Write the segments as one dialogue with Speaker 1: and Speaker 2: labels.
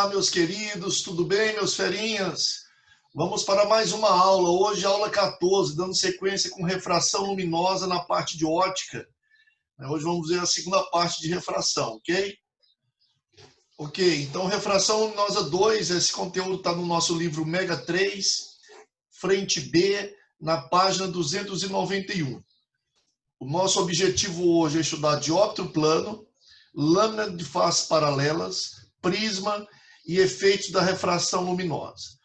Speaker 1: Olá, meus queridos, tudo bem, meus ferinhas? Vamos para mais uma aula. Hoje, aula 14, dando sequência com refração luminosa na parte de ótica. Hoje vamos ver a segunda parte de refração, ok? Ok, então refração luminosa 2, esse conteúdo está no nosso livro Mega 3, frente B, na página 291. O nosso objetivo hoje é estudar dióptro plano, lâmina de faces paralelas, prisma e efeitos da refração luminosa.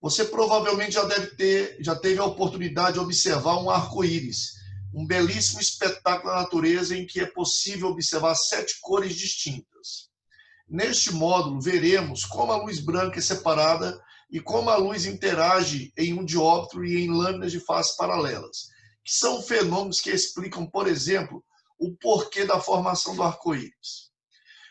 Speaker 1: Você provavelmente já teve a oportunidade de observar um arco-íris, um belíssimo espetáculo da natureza em que é possível observar 7 cores distintas. Neste módulo, veremos como a luz branca é separada e como a luz interage em um dióptro e em lâminas de faces paralelas, que são fenômenos que explicam, por exemplo, o porquê da formação do arco-íris.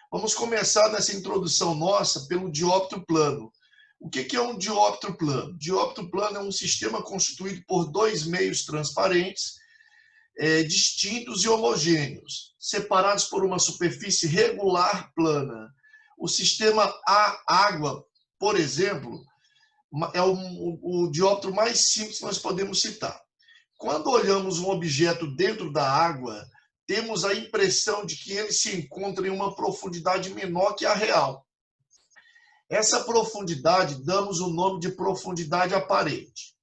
Speaker 1: Vamos começar nessa introdução nossa pelo dióptro plano. O que é um dióptro plano? Dióptro plano é um sistema constituído por 2 meios transparentes, distintos e homogêneos, separados por uma superfície regular plana. O sistema água, por exemplo, é o dióptro mais simples que nós podemos citar. Quando olhamos um objeto dentro da água, temos a impressão de que ele se encontra em uma profundidade menor que a real. Essa profundidade damos o nome de profundidade aparente.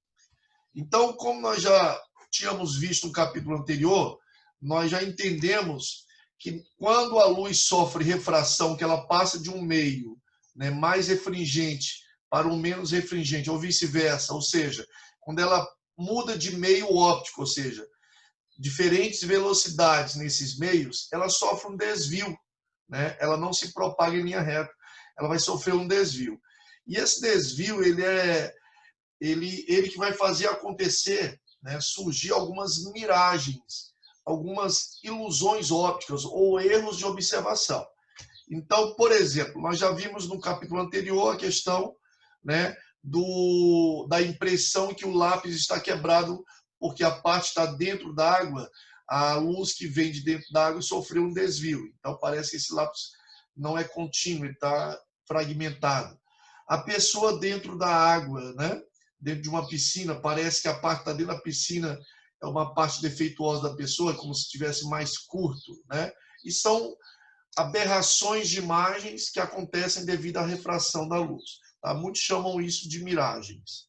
Speaker 1: Então, como nós já tínhamos visto no capítulo anterior, nós já entendemos que quando a luz sofre refração, que ela passa de um meio, mais refringente para um menos refringente, ou vice-versa, ou seja, quando ela muda de meio óptico, ou seja, diferentes velocidades nesses meios, ela sofre um desvio, ela não se propaga em linha reta, ela vai sofrer um desvio. E esse desvio, ele que vai fazer acontecer, surgir algumas miragens, algumas ilusões ópticas ou erros de observação. Então, por exemplo, nós já vimos no capítulo anterior a questão, da impressão que o lápis está quebrado porque a parte está dentro da água, a luz que vem de dentro da água sofreu um desvio. Então, parece que esse lápis não é contínuo, ele está fragmentado. A pessoa dentro da água, dentro de uma piscina, parece que a parte que está dentro da piscina é uma parte defeituosa da pessoa, como se estivesse mais curto. E são aberrações de imagens que acontecem devido à refração da luz. Muitos chamam isso de miragens.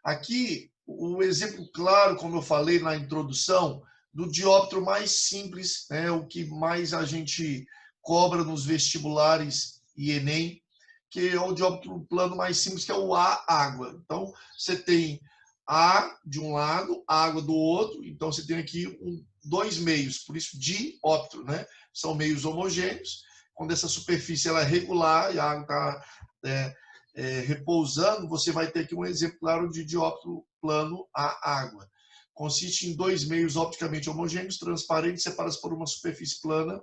Speaker 1: Aqui, o exemplo claro, como eu falei na introdução, do dióptro mais simples, o que mais a gente cobra nos vestibulares e Enem, que é o dióptro plano mais simples, que é o água. Então, você tem A de um lado, água do outro, então você tem aqui 2 meios, por isso dióptro, São meios homogêneos. Quando essa superfície ela é regular e a água está repousando, você vai ter aqui um exemplo claro de dióptro plano à água. Consiste em 2 meios opticamente homogêneos, transparentes, separados por uma superfície plana,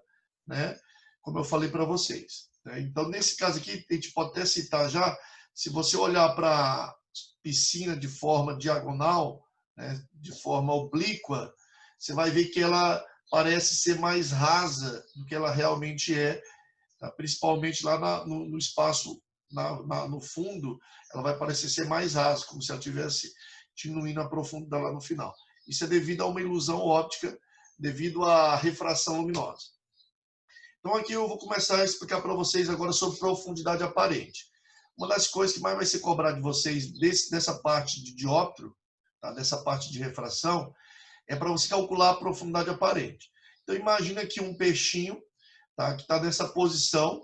Speaker 1: como eu falei para vocês. Então, nesse caso aqui, a gente pode até citar já, se você olhar para a piscina de forma diagonal, de forma oblíqua, você vai ver que ela parece ser mais rasa do que ela realmente é, principalmente lá no espaço, no fundo, ela vai parecer ser mais rasa, como se ela estivesse diminuindo a profundidade lá no final. Isso é devido a uma ilusão óptica, devido à refração luminosa. Então, aqui eu vou começar a explicar para vocês agora sobre profundidade aparente. Uma das coisas que mais vai ser cobrado de vocês dessa parte de dióptro, dessa parte de refração, é para você calcular a profundidade aparente. Então, imagina aqui um peixinho, que está nessa posição,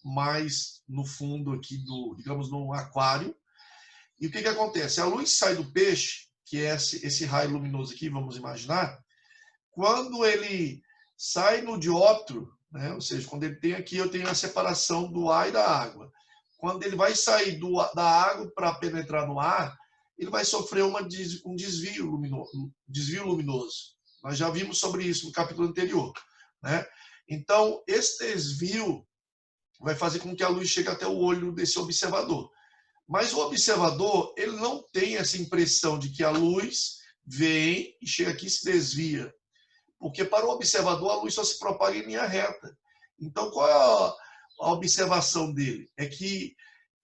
Speaker 1: mais no fundo aqui digamos, no aquário. E o que acontece? A luz sai do peixe, que é esse raio luminoso aqui, vamos imaginar, quando ele sai no dióptro, ou seja, quando ele tem aqui, eu tenho a separação do ar e da água. Quando ele vai sair da água para penetrar no ar, ele vai sofrer um desvio luminoso. Nós já vimos sobre isso no capítulo anterior. Então, esse desvio vai fazer com que a luz chegue até o olho desse observador. Mas o observador, ele não tem essa impressão de que a luz vem e chega aqui e se desvia. Porque para o observador, a luz só se propaga em linha reta. Então, qual é a observação dele é que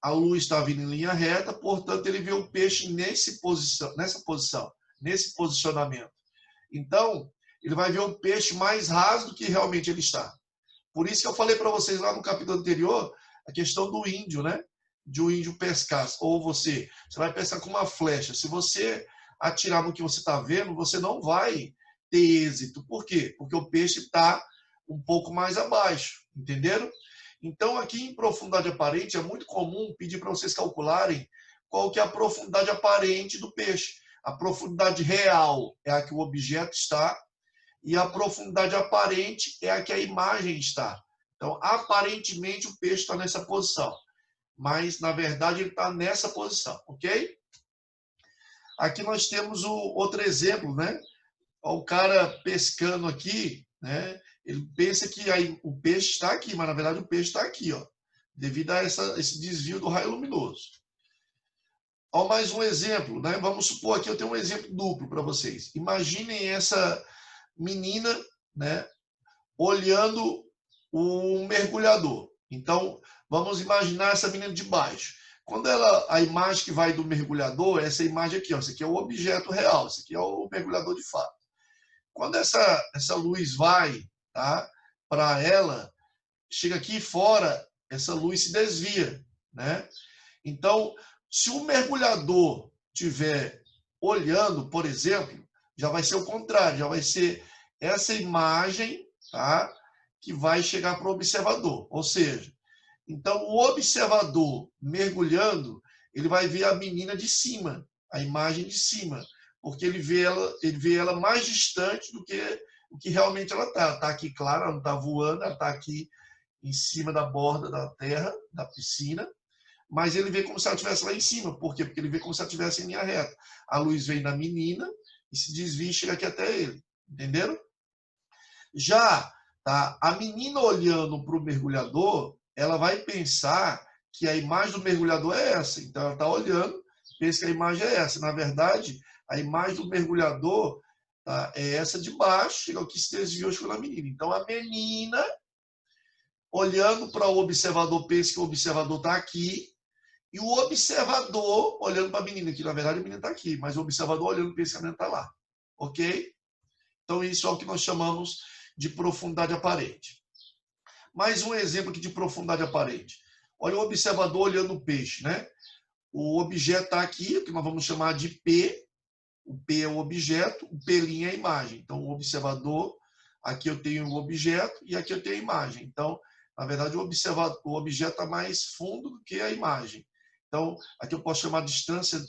Speaker 1: a luz está vindo em linha reta, portanto, ele vê o peixe nessa posição, nesse posicionamento. Então, ele vai ver o peixe mais raso do que realmente ele está. Por isso que eu falei para vocês lá no capítulo anterior, a questão do índio, né? De o índio pescar. Ou você vai pescar com uma flecha. Se você atirar no que você está vendo, você não vai ter êxito. Por quê? Porque o peixe está um pouco mais abaixo. Entenderam? Então, aqui em profundidade aparente, é muito comum pedir para vocês calcularem qual que é a profundidade aparente do peixe. A profundidade real é a que o objeto está e a profundidade aparente é a que a imagem está. Então, aparentemente, o peixe está nessa posição, mas, na verdade, ele está nessa posição, ok? Aqui nós temos o outro exemplo, né? O cara pescando aqui, né? Ele pensa que aí o peixe está aqui, mas na verdade o peixe está aqui, ó, devido a esse desvio do raio luminoso. Ó, mais um exemplo, né? Vamos supor aqui, eu tenho um exemplo duplo para vocês. Imaginem essa menina, né, olhando um mergulhador. Então, vamos imaginar essa menina de baixo. Quando a imagem que vai do mergulhador, essa imagem aqui, ó, esse aqui é o objeto real, esse aqui é o mergulhador de fato. Quando essa luz vai, tá, para ela, chega aqui fora, essa luz se desvia, né? Então, se o mergulhador estiver olhando, por exemplo, já vai ser o contrário, já vai ser essa imagem, tá, que vai chegar para o observador. Ou seja, então o observador mergulhando, ele vai ver a menina de cima, a imagem de cima, porque ele vê ela mais distante do que o que realmente ela está. Ela está aqui, claro, ela não está voando, ela está aqui em cima da borda da terra, da piscina, mas ele vê como se ela estivesse lá em cima. Por quê? Porque ele vê como se ela estivesse em linha reta. A luz vem da menina e se desvia e chega aqui até ele. Entenderam? Já, tá, a menina olhando para o mergulhador, ela vai pensar que a imagem do mergulhador é essa. Então, ela está olhando, pensa que a imagem é essa. Na verdade, a imagem do mergulhador, tá, é essa de baixo, chega aqui, se desviou, chegou na menina. Então, a menina, olhando para o observador, pensa que o observador está aqui, e o observador olhando para a menina, que na verdade a menina está aqui, mas o observador olhando pensa que a menina está lá. Ok? Então, isso é o que nós chamamos de profundidade aparente. Mais um exemplo aqui de profundidade aparente. Olha o observador olhando o peixe, né? O objeto está aqui, que nós vamos chamar de P. O P é o objeto, o P' é a imagem. Então, o observador, aqui eu tenho o objeto e aqui eu tenho a imagem. Então, na verdade, o objeto está mais fundo do que a imagem. Então, aqui eu posso chamar a distância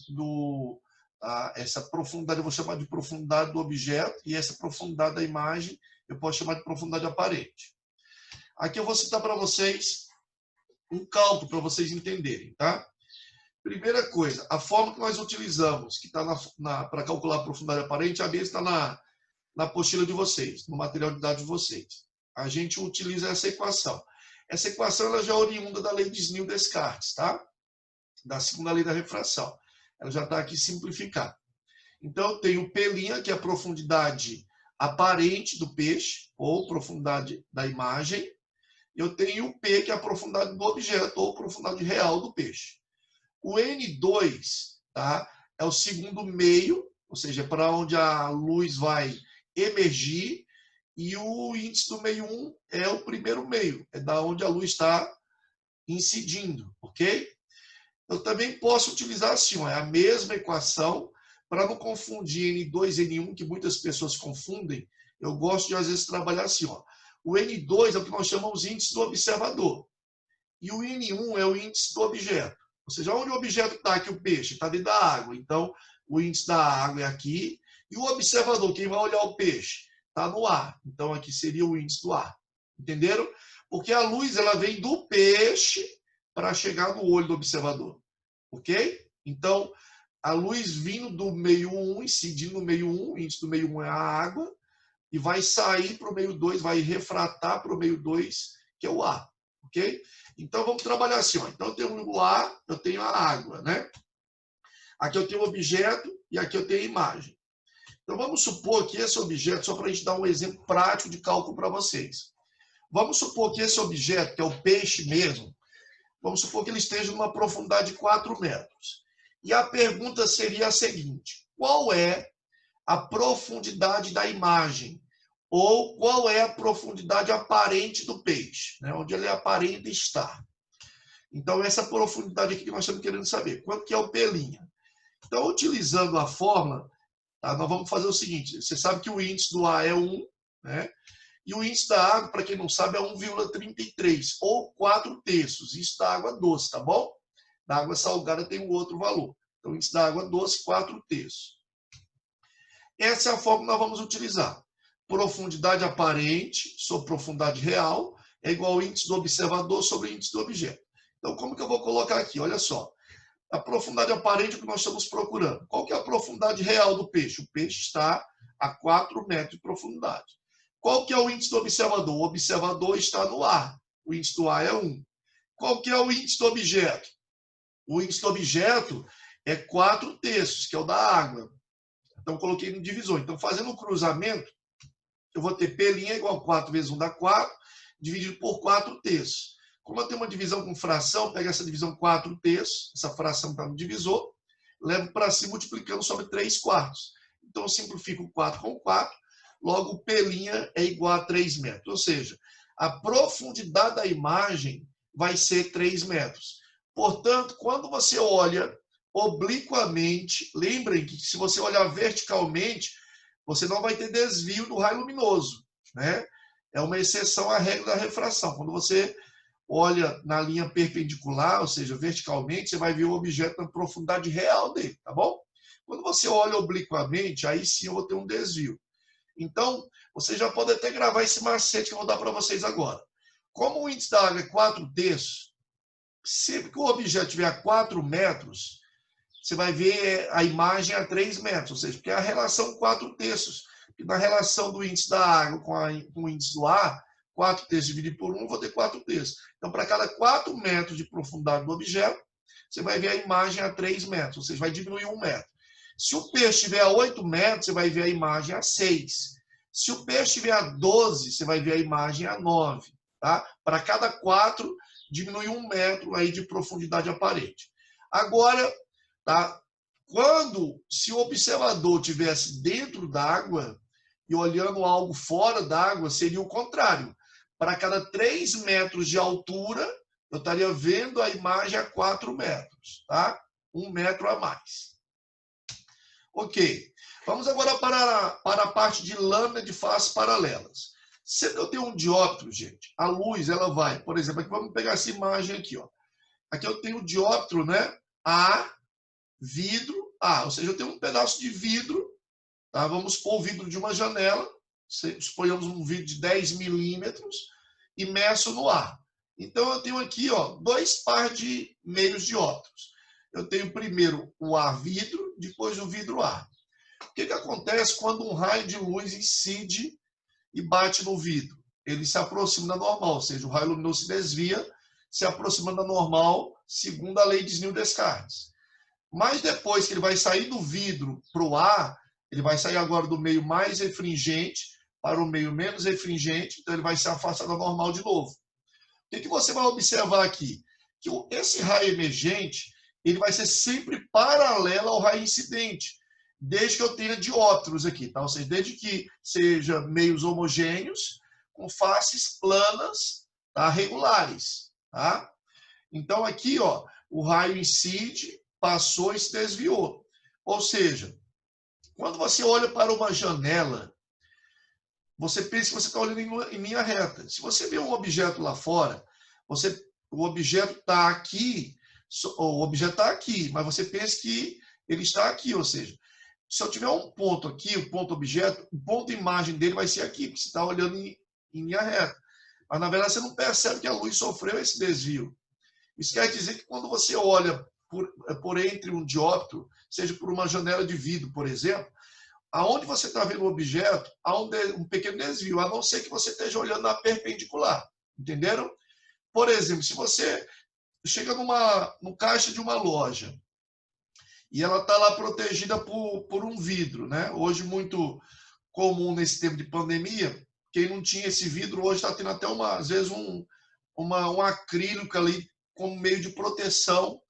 Speaker 1: essa profundidade, eu vou chamar de profundidade do objeto, e essa profundidade da imagem eu posso chamar de profundidade aparente. Aqui eu vou citar para vocês um cálculo para vocês entenderem, tá? Primeira coisa, a forma que nós utilizamos, que está para calcular a profundidade aparente, a mesma está na apostila de vocês, no material de dados de vocês. A gente utiliza essa equação. Essa equação ela já é oriunda da lei de Snell-Descartes, tá? Da segunda lei da refração. Ela já está aqui simplificada. Então, eu tenho P', que é a profundidade aparente do peixe, ou profundidade da imagem. Eu tenho o P, que é a profundidade do objeto, ou profundidade real do peixe. O N2, tá, é o segundo meio, ou seja, para onde a luz vai emergir, e o índice do meio 1 é o primeiro meio, é da onde a luz está incidindo, ok? Eu também posso utilizar assim, ó, é a mesma equação, para não confundir N2 e N1, que muitas pessoas confundem, eu gosto de, às vezes, trabalhar assim, ó. O N2 é o que nós chamamos de índice do observador, e o N1 é o índice do objeto. Ou seja, onde o objeto está aqui, o peixe, está dentro da água. Então, o índice da água é aqui, e o observador, quem vai olhar o peixe, está no ar. Então, aqui seria o índice do ar. Entenderam? Porque a luz ela vem do peixe para chegar no olho do observador. Ok? Então, a luz vindo do meio 1, incidindo no meio 1, o índice do meio 1 é a água, e vai sair para o meio 2, vai refratar para o meio 2, que é o ar. Ok? Então, vamos trabalhar assim. Ó. Então, eu tenho o ar, eu tenho a água, né? Aqui eu tenho o objeto e aqui eu tenho a imagem. Então, vamos supor que esse objeto, só para a gente dar um exemplo prático de cálculo para vocês. Vamos supor que esse objeto, que é o peixe mesmo, vamos supor que ele esteja numa profundidade de 4 metros. E a pergunta seria a seguinte: qual é a profundidade da imagem? Ou qual é a profundidade aparente do peixe, né? Onde ele aparenta estar. Então, essa profundidade aqui que nós estamos querendo saber. Quanto que é o P'? Então, utilizando a fórmula, tá, nós vamos fazer o seguinte. Você sabe que o índice do ar é 1, né? E o índice da água, para quem não sabe, é 1,33, ou 4/3. Isso da água doce, tá bom? Da água salgada tem um outro valor. Então, o índice da água doce, 4/3. Essa é a fórmula que nós vamos utilizar. Profundidade aparente sobre profundidade real é igual ao índice do observador sobre o índice do objeto. Então, como que eu vou colocar aqui? Olha só. A profundidade aparente é o que nós estamos procurando. Qual que é a profundidade real do peixe? O peixe está a 4 metros de profundidade. Qual que é o índice do observador? O observador está no ar. O índice do ar é 1. Qual que é o índice do objeto? O índice do objeto é 4/3, que é o da água. Então, coloquei no divisor. Então, fazendo o cruzamento, eu vou ter P' igual a 4 vezes 1 dá 4, dividido por 4/3. Como eu tenho uma divisão com fração, pego essa divisão 4/3, essa fração está no divisor, levo para cima multiplicando sobre 3/4. Então, eu simplifico 4 com 4, logo o P' é igual a 3 metros. Ou seja, a profundidade da imagem vai ser 3 metros. Portanto, quando você olha obliquamente, lembrem que se você olhar verticalmente, você não vai ter desvio do raio luminoso, né? É uma exceção à regra da refração. Quando você olha na linha perpendicular, ou seja, verticalmente, você vai ver o objeto na profundidade real dele, tá bom? Quando você olha obliquamente, aí sim eu vou ter um desvio. Então, você já pode até gravar esse macete que eu vou dar para vocês agora. Como o índice da água é 4/3, sempre que o objeto tiver a 4 metros, você vai ver a imagem a 3 metros, ou seja, porque é a relação 4/3. Na relação do índice da água com o índice do ar, 4/3 dividido por 1, eu vou ter 4/3. Então, para cada 4 metros de profundidade do objeto, você vai ver a imagem a 3 metros, ou seja, vai diminuir 1 metro. Se o peixe estiver a 8 metros, você vai ver a imagem a 6. Se o peixe estiver a 12, você vai ver a imagem a 9. Tá? Para cada 4, diminui 1 metro aí de profundidade aparente. Agora, tá? Se o observador estivesse dentro d'água e olhando algo fora d'água, seria o contrário. Para cada 3 metros de altura, eu estaria vendo a imagem a 4 metros, tá? 1 metro a mais. Ok. Vamos agora para a parte de lâmina de faces paralelas. Sempre que eu tenho um dióptro, gente, a luz, ela vai, por exemplo, aqui, vamos pegar essa imagem aqui, ó. Aqui eu tenho o dióptro, né? A, vidro, A, ou seja, eu tenho um pedaço de vidro, tá? Vamos supor o vidro de uma janela, suponhamos um vidro de 10 milímetros, imerso no ar. Então, eu tenho aqui, ó, 2 pares de meios dióptros. Eu tenho primeiro o ar-vidro, depois o vidro-ar. O que acontece quando um raio de luz incide e bate no vidro? Ele se aproxima da normal, ou seja, o raio luminoso se desvia, se aproximando da normal, segundo a lei de Snell-Descartes. Mas depois que ele vai sair do vidro para o ar, ele vai sair agora do meio mais refringente para o meio menos refringente, então ele vai se afastar da normal de novo. O que você vai observar aqui? Que esse raio emergente, ele vai ser sempre paralelo ao raio incidente, desde que eu tenha dióptros aqui, tá? Ou seja, desde que seja meios homogêneos, com faces planas, tá? Regulares, tá? Então aqui, ó, o raio incide, passou e se desviou. Ou seja, quando você olha para uma janela, você pensa que você está olhando em linha reta. Se você vê um objeto lá fora, o objeto está aqui, o objeto está aqui, mas você pensa que ele está aqui, ou seja, se eu tiver um ponto aqui, o ponto objeto, o ponto imagem dele vai ser aqui, porque você está olhando em linha reta. Mas, na verdade, você não percebe que a luz sofreu esse desvio. Isso quer dizer que quando você olha por entre um dióptro, seja por uma janela de vidro, por exemplo, aonde você está vendo o objeto, há um pequeno desvio, a não ser que você esteja olhando na perpendicular. Entenderam? Por exemplo, se você chega no caixa de uma loja e ela está lá protegida por um vidro, né? Hoje, muito comum nesse tempo de pandemia, quem não tinha esse vidro hoje está tendo até às vezes um acrílico ali como meio de proteção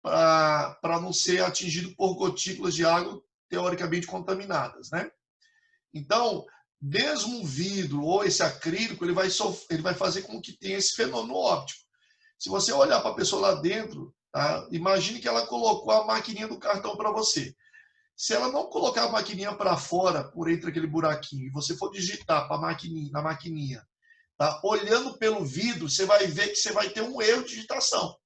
Speaker 1: para não ser atingido por gotículas de água teoricamente contaminadas, né? Então, mesmo o vidro ou esse acrílico, ele vai fazer com que tenha esse fenômeno óptico. Se você olhar para a pessoa lá dentro, tá? Imagine que ela colocou a maquininha do cartão para você. Se ela não colocar a maquininha para fora, por entre aquele buraquinho, e você for digitar na maquininha, tá? Olhando pelo vidro, você vai ver que você vai ter um erro de digitação.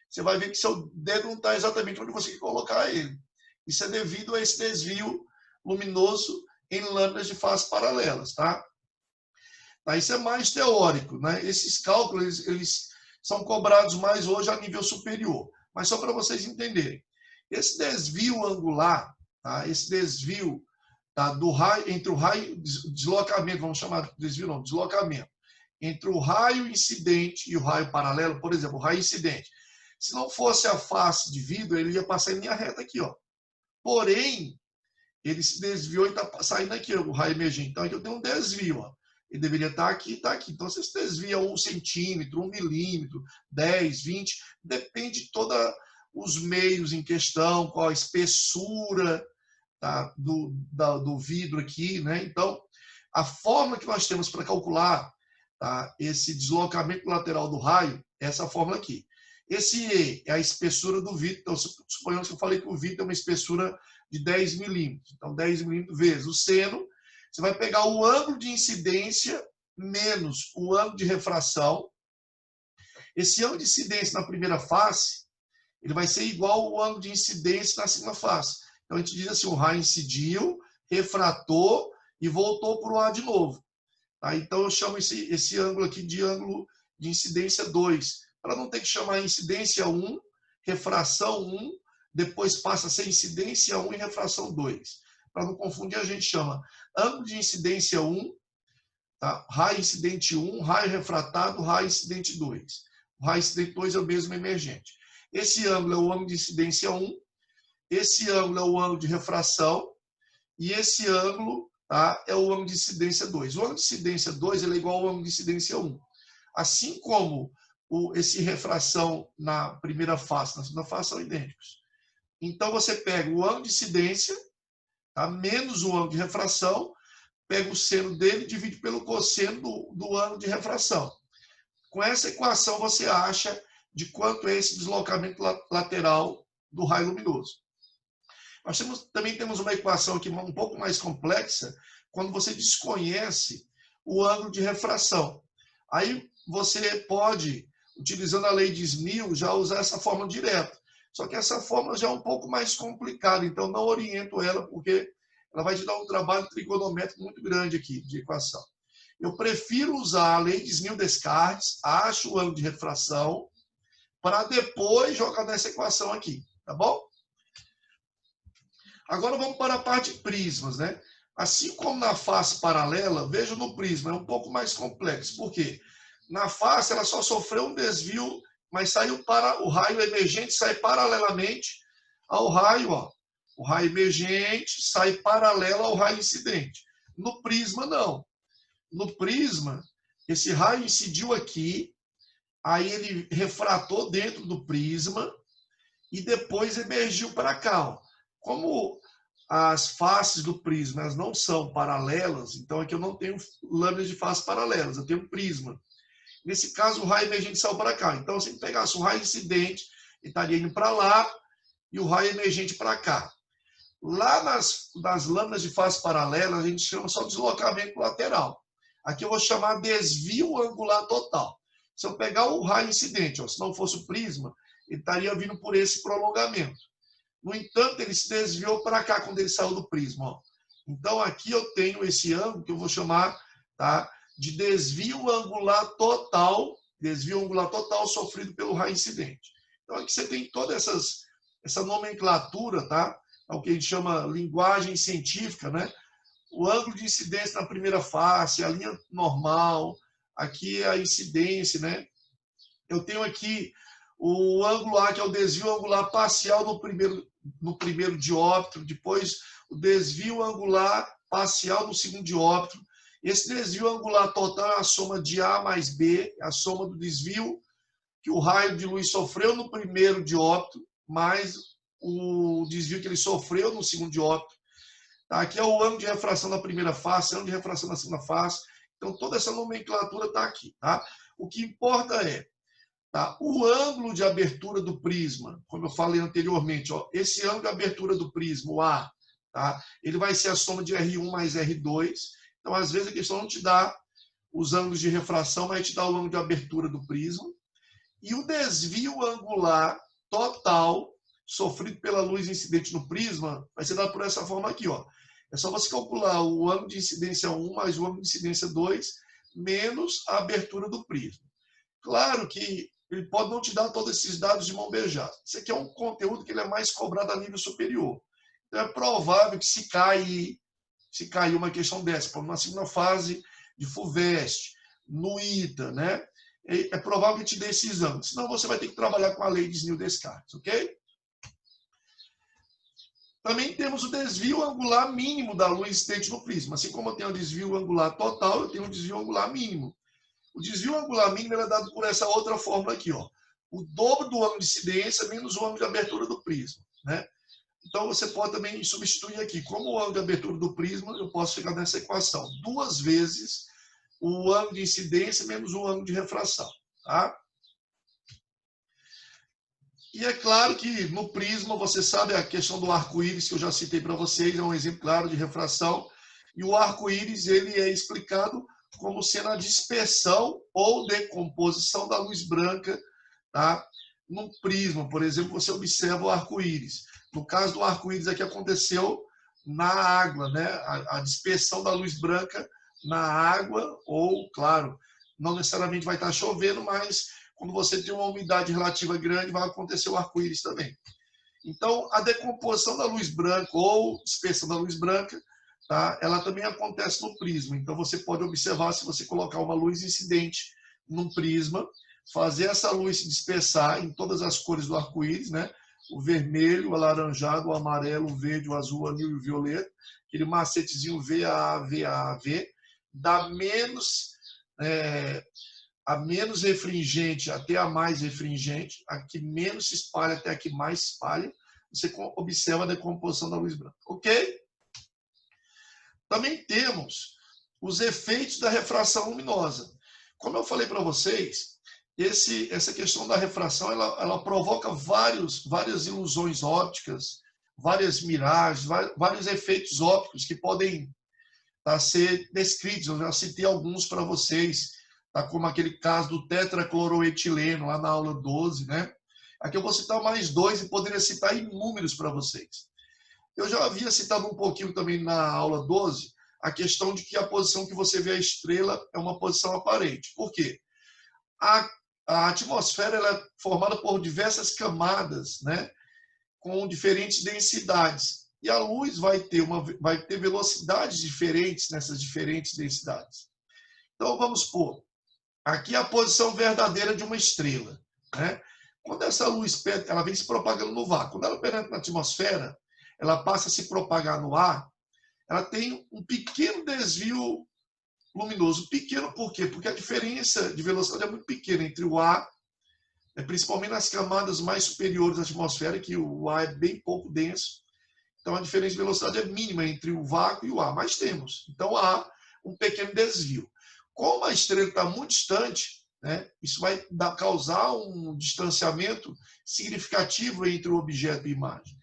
Speaker 1: Você vai ver que seu dedo não está exatamente onde você quer colocar ele. Isso é devido a esse desvio luminoso em lâminas de faces paralelas, tá? Isso é mais teórico, né? Esses cálculos, eles são cobrados mais hoje a nível superior. Mas só para vocês entenderem. Esse desvio angular, tá? Esse desvio, tá? Do raio, entre o raio, deslocamento, vamos chamar de desvio não, deslocamento, entre o raio incidente e o raio paralelo, por exemplo, o raio incidente. Se não fosse a face de vidro, ele ia passar em linha reta aqui, ó. Porém, ele se desviou e está saindo aqui, ó, o raio emergente. Então, aqui eu tenho um desvio, ó. Ele deveria estar aqui, está aqui. Então, você se desvia 1 centímetro, 1 milímetro, 10, 20, depende de todos os meios em questão, qual a espessura, tá, do vidro aqui, né? Então, a fórmula que nós temos para calcular, tá, esse deslocamento lateral do raio é essa fórmula aqui. Esse E é a espessura do vidro. Então, suponhamos que eu falei que o vidro tem uma espessura de 10 milímetros. Então, 10 milímetros vezes o seno, você vai pegar o ângulo de incidência menos o ângulo de refração. Esse ângulo de incidência na primeira face, ele vai ser igual ao ângulo de incidência na segunda face. Então, a gente diz assim, o raio incidiu, refratou e voltou para o ar de novo. Tá? Então, eu chamo esse ângulo aqui de ângulo de incidência 2, para não ter que chamar incidência 1, refração 1, depois passa a ser incidência 1 e refração 2. Para não confundir, a gente chama ângulo de incidência 1, tá? Raio incidente 1, raio refratado, raio incidente 2. O raio incidente 2 é o mesmo emergente. Esse ângulo é o ângulo de incidência 1, esse ângulo é o ângulo de refração, e esse ângulo, tá, é o ângulo de incidência 2. O ângulo de incidência 2 ele é igual ao ângulo de incidência 1. Assim como esse refração na primeira face, na segunda face são idênticos. Então, você pega o ângulo de incidência, tá, menos o ângulo de refração, pega o seno dele e divide pelo cosseno do ângulo de refração. Com essa equação, você acha de quanto é esse deslocamento lateral do raio luminoso. Nós também temos uma equação aqui um pouco mais complexa, quando você desconhece o ângulo de refração. Aí você pode, utilizando a lei de Snell, já usar essa fórmula direto. Só que essa fórmula já é um pouco mais complicada, então não oriento ela, porque ela vai te dar um trabalho trigonométrico muito grande aqui, de equação. Eu prefiro usar a lei de Snell-Descartes, acho o ângulo de refração, para depois jogar nessa equação aqui, tá bom? Agora vamos para a parte de prismas, né? Assim como na face paralela, veja no prisma, é um pouco mais complexo. Por quê? Na face ela só sofreu um desvio, mas saiu para o raio emergente, sai paralelamente ao raio, ó. O raio emergente sai paralelo ao raio incidente. No prisma, não. No prisma, esse raio incidiu aqui, aí ele refratou dentro do prisma e depois emergiu para cá, ó. Como as faces do prisma elas não são paralelas, então aqui eu não tenho lâminas de face paralelas, eu tenho prisma. Nesse caso, o raio emergente saiu para cá. Então, se eu pegasse o raio incidente, ele estaria indo para lá e o raio emergente para cá. Lá nas lâminas de face paralelas, a gente chama só de deslocamento lateral. Aqui eu vou chamar desvio angular total. Se eu pegar o raio incidente, ó, se não fosse o prisma, ele estaria vindo por esse prolongamento. No entanto, ele se desviou para cá quando ele saiu do prisma. Ó. Então, aqui eu tenho esse ângulo que eu vou chamar, tá, de desvio angular total sofrido pelo raio incidente. Então, aqui você tem toda essa nomenclatura, tá? É o que a gente chama linguagem científica, né? O ângulo de incidência na primeira face, a linha normal, aqui é a incidência, né? Eu tenho aqui o ângulo A, que é o desvio angular parcial no primeiro dióptro, depois o desvio angular parcial no segundo dióptro, Esse desvio angular total é a soma de A mais B, a soma do desvio que o raio de luz sofreu no primeiro dióptro, mais o desvio que ele sofreu no segundo dióptro. Tá? Aqui é o ângulo de refração na primeira face, ângulo de refração na segunda face. Então, toda essa nomenclatura está aqui. Tá? O que importa é, tá, o ângulo de abertura do prisma, como eu falei anteriormente, ó, esse ângulo de abertura do prisma, o A, tá, ele vai ser a soma de R1 mais R2. Então, às vezes, a questão não te dá os ângulos de refração, mas te dá o ângulo de abertura do prisma. E o desvio angular total sofrido pela luz incidente no prisma vai ser dado por essa forma aqui, ó. É só você calcular o ângulo de incidência 1 mais o ângulo de incidência 2 menos a abertura do prisma. Claro que ele pode não te dar todos esses dados de mão beijada. Isso aqui é um conteúdo que ele é mais cobrado a nível superior. Então é provável que se cair uma questão dessa, por uma segunda fase de FUVEST, no ITA, né? É provável que te dê esses ângulos. Senão você vai ter que trabalhar com a lei de Snell-Descartes, ok? Também temos o desvio angular mínimo da luz incidente no prisma. Assim como eu tenho o desvio angular total, eu tenho o desvio angular mínimo. O desvio angular mínimo é dado por essa outra fórmula aqui, ó. O dobro do ângulo de incidência menos o ângulo de abertura do prisma, né? Então você pode também substituir aqui. Como o ângulo de abertura do prisma, eu posso ficar nessa equação. 2 vezes o ângulo de incidência menos o ângulo de refração, tá? E é claro que no prisma, você sabe a questão do arco-íris, que eu já citei para vocês, é um exemplo claro de refração. E o arco-íris, ele é explicado como sendo a dispersão ou decomposição da luz branca, tá? No prisma, por exemplo, você observa o arco-íris. No caso do arco-íris aqui aconteceu na água, né? A dispersão da luz branca na água, ou, claro, não necessariamente vai estar chovendo, mas quando você tem uma umidade relativa grande, vai acontecer o arco-íris também. Então, a decomposição da luz branca ou dispersão da luz branca, tá, ela também acontece no prisma. Então, você pode observar, se você colocar uma luz incidente num prisma, fazer essa luz se dispersar em todas as cores do arco-íris, né? O vermelho, o alaranjado, o amarelo, o verde, o azul, o anil e o violeta, aquele macetezinho VAA, VAV, dá menos... a menos refringente até a mais refringente, a que menos se espalha até a que mais se espalha, você observa a decomposição da luz branca, ok? Também temos os efeitos da refração luminosa. Como eu falei para vocês, essa questão da refração, ela provoca várias ilusões ópticas, várias miragens, vários efeitos ópticos que podem ser descritos. Eu já citei alguns para vocês, tá, como aquele caso do tetracloroetileno, lá na aula 12, né? Aqui eu vou citar mais 2 e poderia citar inúmeros para vocês. Eu já havia citado um pouquinho também na aula 12 a questão de que a posição que você vê a estrela é uma posição aparente. Por quê? A atmosfera ela é formada por diversas camadas, né? Com diferentes densidades. E a luz vai ter velocidades diferentes nessas diferentes densidades. Então, vamos supor, aqui é a posição verdadeira de uma estrela, né? Quando essa luz ela vem se propagando no vácuo, quando ela penetra na atmosfera, ela passa a se propagar no ar, ela tem um pequeno desvio luminoso. Pequeno por quê? Porque a diferença de velocidade é muito pequena entre o ar, principalmente nas camadas mais superiores da atmosfera, que o ar é bem pouco denso. Então a diferença de velocidade é mínima entre o vácuo e o ar, mas temos. Então há um pequeno desvio. Como a estrela está muito distante, né, isso vai causar um distanciamento significativo entre o objeto e a imagem.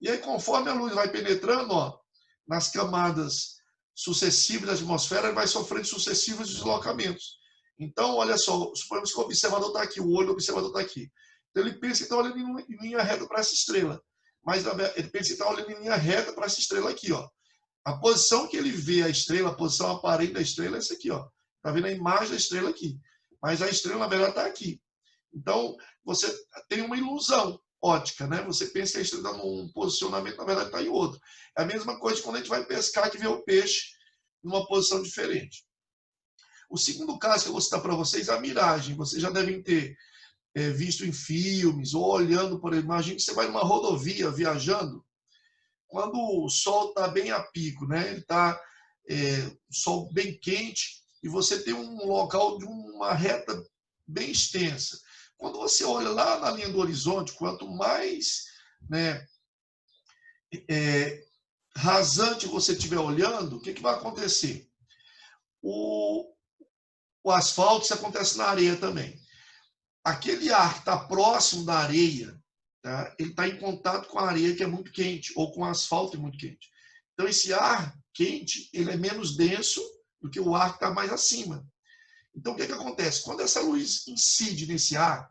Speaker 1: E aí, conforme a luz vai penetrando, ó, nas camadas sucessivas da atmosfera, ele vai sofrendo sucessivos deslocamentos. Então, olha só, suponhamos que o observador está aqui, o olho do observador está aqui. Então, ele pensa que está olhando em linha reta para essa estrela. Mas ele pensa que está olhando em linha reta para essa estrela aqui, ó. A posição que ele vê a estrela, a posição aparente da estrela é essa aqui, ó. Está vendo a imagem da estrela aqui. Mas a estrela, na verdade, está aqui. Então, você tem uma ilusão ótica, né? Você pensa que a estrela está num posicionamento, na verdade, está em outro. É a mesma coisa quando a gente vai pescar, que vê o peixe numa posição diferente. O segundo caso que eu vou citar para vocês é a miragem. Vocês já devem ter visto em filmes ou olhando, por exemplo, imagine que você vai numa rodovia viajando, quando o sol está bem a pico, né? Ele está sol bem quente, e você tem um local de uma reta bem extensa. Quando você olha lá na linha do horizonte, quanto mais, né, rasante você estiver olhando, o que vai acontecer? O asfalto, isso acontece na areia também. Aquele ar que está próximo da areia, tá? Ele está em contato com a areia que é muito quente, ou com o asfalto que é muito quente. Então, esse ar quente, ele é menos denso do que o ar que está mais acima. Então, o que acontece? Quando essa luz incide nesse ar,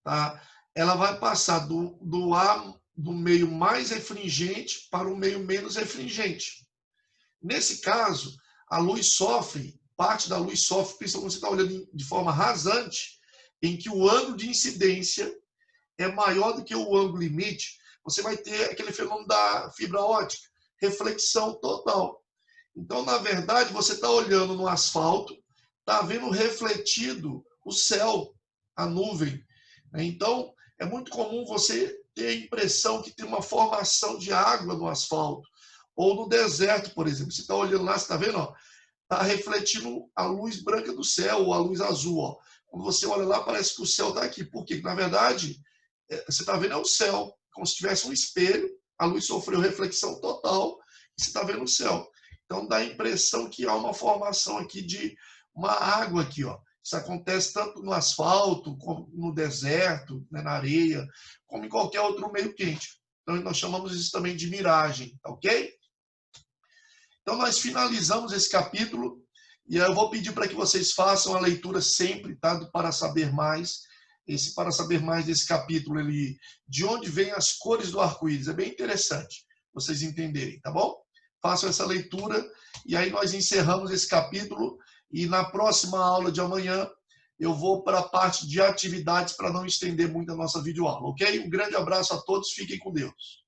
Speaker 1: tá? Ela vai passar do ar do meio mais refringente para o meio menos refringente. Nesse caso, a luz sofre, parte da luz sofre, principalmente quando você está olhando de forma rasante, em que o ângulo de incidência é maior do que o ângulo limite, você vai ter aquele fenômeno da fibra ótica, reflexão total. Então, na verdade, você está olhando no asfalto, está vendo refletido o céu, a nuvem. Então, é muito comum você ter a impressão que tem uma formação de água no asfalto, ou no deserto, por exemplo. Você está olhando lá, você está vendo? Está refletindo a luz branca do céu, ou a luz azul. Ó. Quando você olha lá, parece que o céu está aqui. Por quê? Na verdade, você está vendo o céu, como se tivesse um espelho, a luz sofreu reflexão total, e você está vendo o céu. Então, dá a impressão que há uma formação aqui de uma água aqui, ó. Isso acontece tanto no asfalto, como no deserto, né, na areia, como em qualquer outro meio quente. Então, nós chamamos isso também de miragem, tá ok? Então, nós finalizamos esse capítulo, e eu vou pedir para que vocês façam a leitura sempre, tá? Do Para Saber Mais. Esse Para Saber Mais desse capítulo, de onde vêm as cores do arco-íris. É bem interessante vocês entenderem, tá bom? Façam essa leitura, e aí nós encerramos esse capítulo, e na próxima aula de amanhã, eu vou para a parte de atividades para não estender muito a nossa videoaula, ok? Um grande abraço a todos, fiquem com Deus.